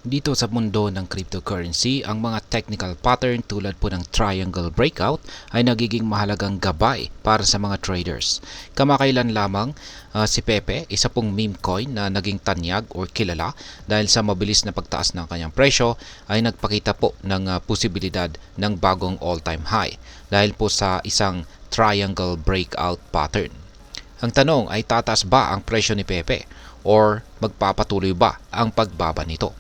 Dito sa mundo ng cryptocurrency, ang mga technical pattern tulad po ng triangle breakout ay nagiging mahalagang gabay para sa mga traders. Kamakailan lamang si Pepe, isa pong meme coin na naging tanyag o kilala dahil sa mabilis na pagtaas ng kanyang presyo ay nagpakita po ng posibilidad ng bagong all-time high dahil po sa isang triangle breakout pattern. Ang tanong ay tataas ba ang presyo ni Pepe or magpapatuloy ba ang pagbaba nito?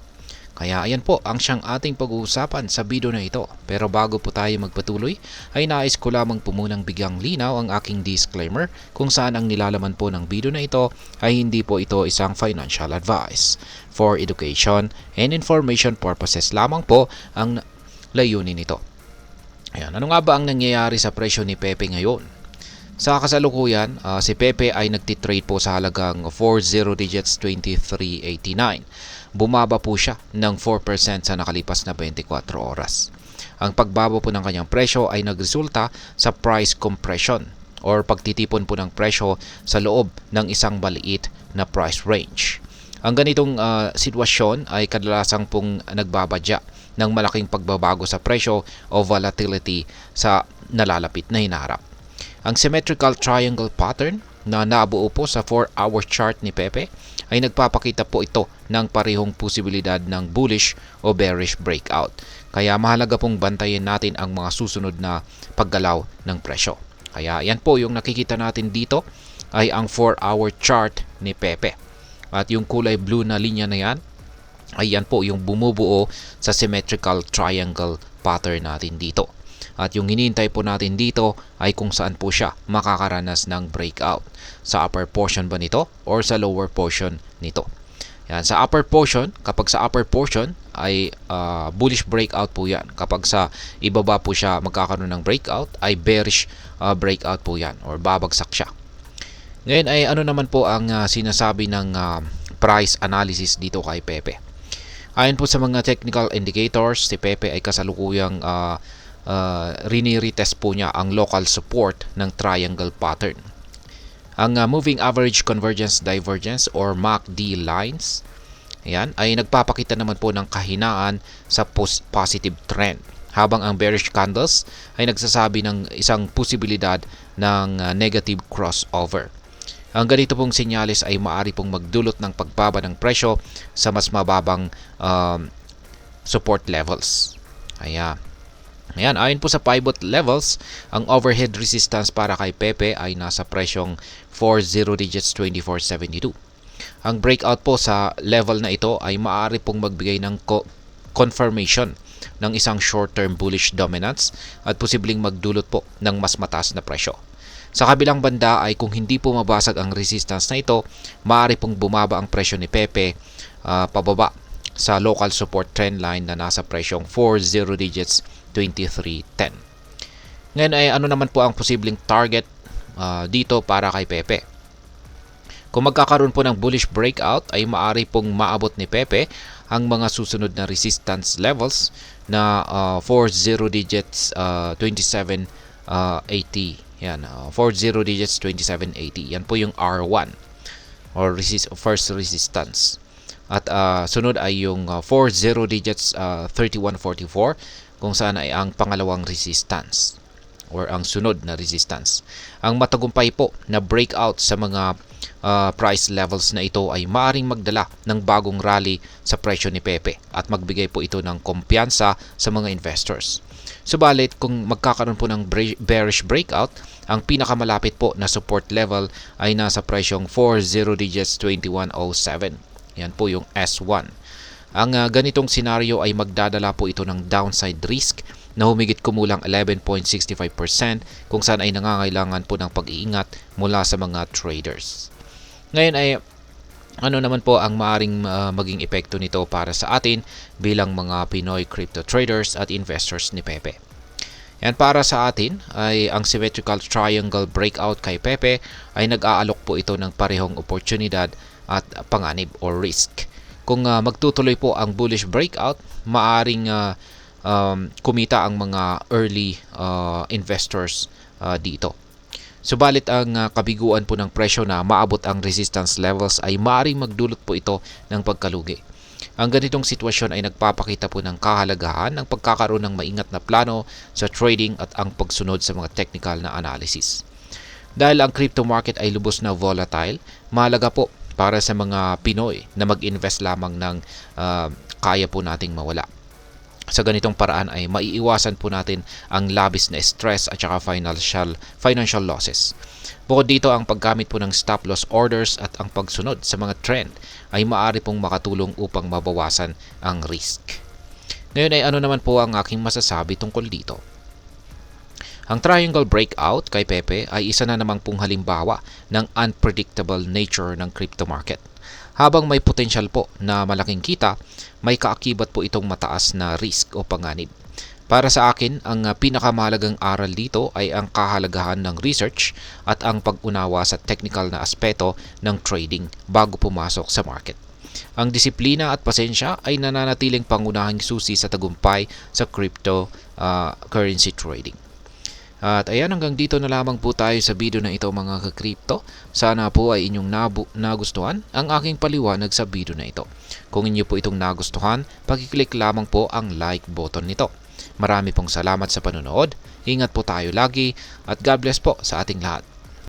Kaya ayan po ang siyang ating pag-uusapan sa video na ito. Pero bago po tayo magpatuloy, ay nais ko lamang po munang bigyang linaw ang aking disclaimer kung saan ang nilalaman po ng video na ito ay hindi po ito isang financial advice. For education and information purposes lamang po ang layunin nito. Ayan, ano nga ba ang nangyayari sa presyo ni Pepe ngayon? Sa kasalukuyan, si Pepe ay nagtitrade po sa halagang 40 digits 23.89. Bumaba po siya ng 4% sa nakalipas na 24 oras. Ang pagbaba po ng kanyang presyo ay nagresulta sa price compression or pagtitipon po ng presyo sa loob ng isang maliit na price range. Ang ganitong sitwasyon ay kadalasang pong nagbabadya ng malaking pagbabago sa presyo o volatility sa nalalapit na hinaharap. Ang symmetrical triangle pattern na nabuo po sa 4-hour chart ni Pepe ay nagpapakita po ito ng parehong posibilidad ng bullish o bearish breakout. Kaya mahalaga pong bantayan natin ang mga susunod na paggalaw ng presyo. Kaya yan po yung nakikita natin dito ay ang 4-hour chart ni Pepe. At yung kulay blue na linya na yan, ay yan po yung bumubuo sa symmetrical triangle pattern natin dito. At yung hinihintay po natin dito ay kung saan po siya makakaranas ng breakout. Sa upper portion ba nito or sa lower portion nito? Yan, sa upper portion, kapag sa upper portion ay bullish breakout po yan. Kapag sa ibaba po siya magkakaroon ng breakout ay bearish breakout po yan or babagsak siya. Ngayon ay ano naman po ang sinasabi ng price analysis dito kay Pepe. Ayon po sa mga technical indicators, si Pepe ay kasalukuyang retest po niya ang local support ng triangle pattern. Ang moving average convergence divergence or MACD lines, ayan, ay nagpapakita naman po ng kahinaan sa positive trend. Habang ang bearish candles ay nagsasabi ng isang posibilidad ng negative crossover. Ang ganito pong senyales ay maaari pong magdulot ng pagbaba ng presyo sa mas mababang support levels. Ayan, ayon po sa pivot levels, ang overhead resistance para kay Pepe ay nasa presyong 40 digits 24.72. Ang breakout po sa level na ito ay maaari pong magbigay ng confirmation ng isang short-term bullish dominance at posibleng magdulot po ng mas mataas na presyo. Sa kabilang banda ay kung hindi po mabasag ang resistance na ito, maaari pong bumaba ang presyo ni Pepe pababa sa local support trend line na nasa presyong 40 digits 23.10. Ngayon ay ano naman po ang posibleng target dito para kay Pepe. Kung magkakaroon po ng bullish breakout ay maaari pong maabot ni Pepe ang mga susunod na resistance levels na 40 digits 2780. Yan, 40 digits 2780. Yan po yung R1 or first resistance. At sunod ay yung 40 digits 3144 kung saan ay ang pangalawang resistance or ang sunod na resistance. Ang matagumpay po na breakout sa mga price levels na ito ay maaaring magdala ng bagong rally sa presyo ni Pepe at magbigay po ito ng kumpiyansa sa mga investors. Subalit kung magkakaroon po ng bearish breakout, ang pinakamalapit po na support level ay nasa presyong 40 digits 2107. Yan po yung S1. Ang ganitong senaryo ay magdadala po ito ng downside risk na humigit kumulang 11.65% kung saan ay nangangailangan po ng pag-iingat mula sa mga traders. Ngayon ay ano naman po ang maaring maging epekto nito para sa atin bilang mga Pinoy crypto traders at investors ni Pepe. Yan, para sa atin ay ang symmetrical triangle breakout kay Pepe ay nag-aalok po ito ng parehong oportunidad at panganib or risk. Kung magtutuloy po ang bullish breakout, maaring kumita ang mga early investors dito. Subalit ang kabiguan po ng presyo na maabot ang resistance levels ay maaaring magdulot po ito ng pagkalugi. Ang ganitong sitwasyon ay nagpapakita po ng kahalagahan ng pagkakaroon ng maingat na plano sa trading at ang pagsunod sa mga technical na analysis. Dahil ang crypto market ay lubos na volatile, mahalaga po para sa mga Pinoy na mag-invest lamang ng kaya po nating mawala. Sa ganitong paraan ay maiiwasan po natin ang labis na stress at saka financial losses. Bukod dito, ang paggamit po ng stop loss orders at ang pagsunod sa mga trend ay maaari pong makatulong upang mabawasan ang risk. Ngayon ay ano naman po ang aking masasabi tungkol dito? Ang triangle breakout kay Pepe ay isa na namang pong halimbawa ng unpredictable nature ng crypto market. Habang may potential po na malaking kita, may kaakibat po itong mataas na risk o panganib. Para sa akin, ang pinakamahalagang aral dito ay ang kahalagahan ng research at ang pag-unawa sa technical na aspeto ng trading bago pumasok sa market. Ang disiplina at pasensya ay nananatiling pangunahing susi sa tagumpay sa cryptocurrency trading. At ayan, hanggang dito na lamang po tayo sa video na ito mga ka-crypto. Sana po ay inyong nagustuhan ang aking paliwanag sa video na ito. Kung inyo po itong nagustuhan, pakiclick lamang po ang like button nito. Marami pong salamat sa panonood. Ingat po tayo lagi at God bless po sa ating lahat.